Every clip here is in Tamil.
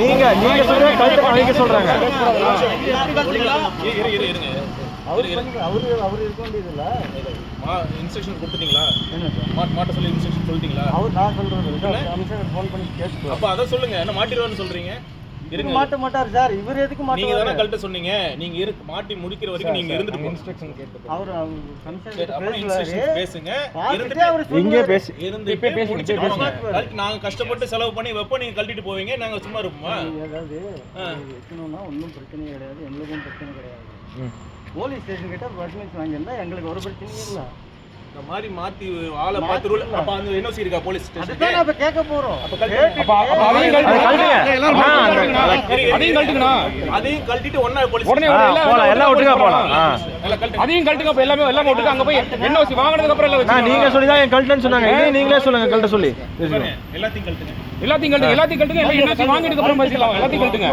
நீங்க சொல்ற கல்ட்ட அவங்க சொல்றாங்க. அவரு இருக்க வேண்டியது இல்ல. இன்ஸ்ட்ரக்ஷன் கொடுத்துட்டீங்களா? மாட்ட சொல்லி இன்ஸ்ட்ரக்ஷன் சொல்லிட்டீங்களா? நான் சொல்றேன் கமிஷனர் ஃபோன் பண்ணி கேட்டு. அப்ப அத சொல்லுங்க. என்ன மாட்டிடுவான்னு சொல்றீங்க? இருங்க மாட்ட மாட்டார் சார். இவர் எதுக்கு மாட்ட? நீங்க தான கல்ட்ட சொன்னீங்க. நீங்க மாட்டி முடிக்கிற வரைக்கும் நீங்க இருந்துட்டு இன்ஸ்ட்ரக்ஷன் கேட்டு. அவர் கமிஷனர் பேசுங்க. இருந்துட்டு அவர் இங்கே பேசி இருந்து இப்ப பேசி கல்ட் நாங்க கஷ்டப்பட்டு செலவு பண்ணி வெப்ப நீங்க கல்ட்டிட்டு போவீங்க. நாங்க சும்மா இருப்போமா? அதாவது வைக்கணும்னா ஒண்ணும் பிரச்சனை கிடையாது. எங்களுக்கும் பிரச்சனை கிடையாது. போலீஸ் ஸ்டேஷன் கிட்ட பர்மிஷன் வாங்கியிருந்தா எங்களுக்கு ஒரு பிரச்சனையும் இல்லை. இந்த மாதிரி மாத்தி ஆளை பார்த்து ரூல். அப்ப அந்த என்ஓசி இருக்கா போலீஸ் ஸ்டேஷன்? அதான் அப்ப கேட்க போறோம். அதையும் கழட்டிட்டு ஒண்ணா போலீஸ் உடனே போலாம். எல்லாம் ஒட்டுக்கா போலாம். அதையும் கழட்டுங்க. அப்ப எல்லாமே ஒட்டுக்கா அங்க போய் என்ஓசி வாங்குனதுக்கு அப்புறம் எல்லாம் நீங்க சொல்லி தான் கழட்டன்னு சொன்னாங்க. இதே நீங்களே சொல்லுங்க கழட்ட சொல்லி. எல்லாத்தையும் கழட்டுங்க. எல்லாத்தையும் கழட்டுங்க. என்ஓசி வாங்கினதுக்கு அப்புறம் பேசிக்கலாம். எல்லாத்தையும் கழட்டுங்க.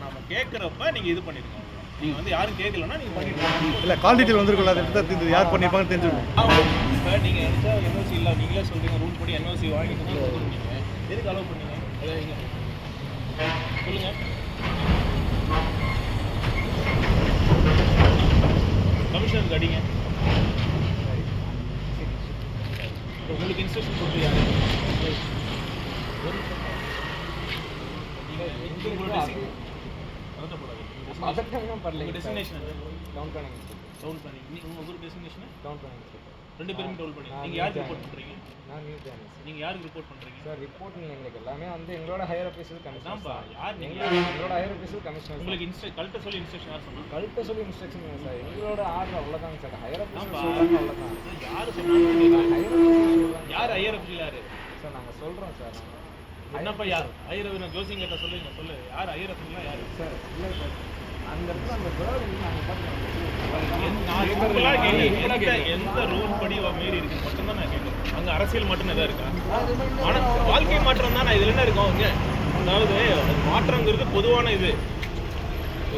நம்ம கேட்கறப்ப நீங்க இது பண்ணிருக்கோம். நீங்க வந்து யாரும் கேட்கலன்னா நீங்க பண்ணிருக்கீங்க. இல்ல கால் டீடைல் வந்திருக்குல்ல, அதை எடுத்து யார் பண்ணிருப்பாங்கன்னு தெரிஞ்சுக்கணும். இப்ப நீங்க என்ஓசி இல்ல நீங்களே சொல்றீங்க ரூல் படி என்ஓசி வாங்கிட்டு தான் கொடுக்குறீங்க. எதுக்கு அலோவ் பண்ணீங்க? சொல்லுங்க. கமிஷனர் அடிங்க. உங்களுக்கு இன்ஸ்ட்ரக்ஷன் கொடுத்துருக்காங்க. Destination down planning. உங்க டெஸ்டினேஷன் டவுன் பிளானிங். ரெண்டு பேரும் டவுன் பண்ணி நீங்க யாருக்கு ரிப்போர்ட் பண்றீங்க? நான் நியூ ஜேர்னலிஸ்ட். நீங்க யாருக்கு ரிப்போர்ட் பண்றீங்க? சார் ரிப்போர்ட் எங்களுக்கு எல்லாமே வந்து எங்களோட ஹையர் ஆபீசர் கமிஷனர் தான். யார் நீங்க? எங்களோட ஹையர் ஆபீசர் கமிஷனர். உங்களுக்கு கல்ட்ட சொல்லி இன்ஸ்ட்ரக்ஷன் யார் சொன்னா? கல்ட்ட சொல்லி இன்ஸ்ட்ரக்ஷன் இல்ல சார். எங்களோட ஆர்டர் அவ்வளவுதான் சார். ஹையர் ஆபீசர் சொல்றாங்க அவ்வளவுதான். யார் சொன்னாங்க? ஹையர் ஆபீசர் யார்? ஹையர் ஆபீசர் யாரு சார்? நாங்க சொல்றோம் சார். என்னப்பா யார் ஹையர் ஆபீசர்? ஜோசிங் கிட்ட சொல்லுங்க. சொல்லு யார் ஹையர் ஆபீசர்? யாரு சார்? இல்ல சார் அந்த இடத்துல அந்த பேர்டு நாங்க பாத்துறோம். எந்த ரூல் படி மீறி இருக்கு மட்டும் தான் நான் கேட்கிறேன். அங்க அரசியல் மட்டும் எதாவது இருக்கா? ஆனா வாழ்க்கை மாற்றம் தான். இதுல என்ன இருக்கும்? அதாவது மாற்றங்கிறது பொதுவான இது.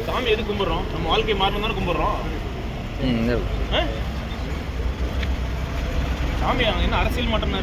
சாமி எது கும்பிடுறோம்? நம்ம வாழ்க்கை மாற்றம் தானே கும்பிடுறோம். சாமி அங்க என்ன அரசியல் மாற்றம்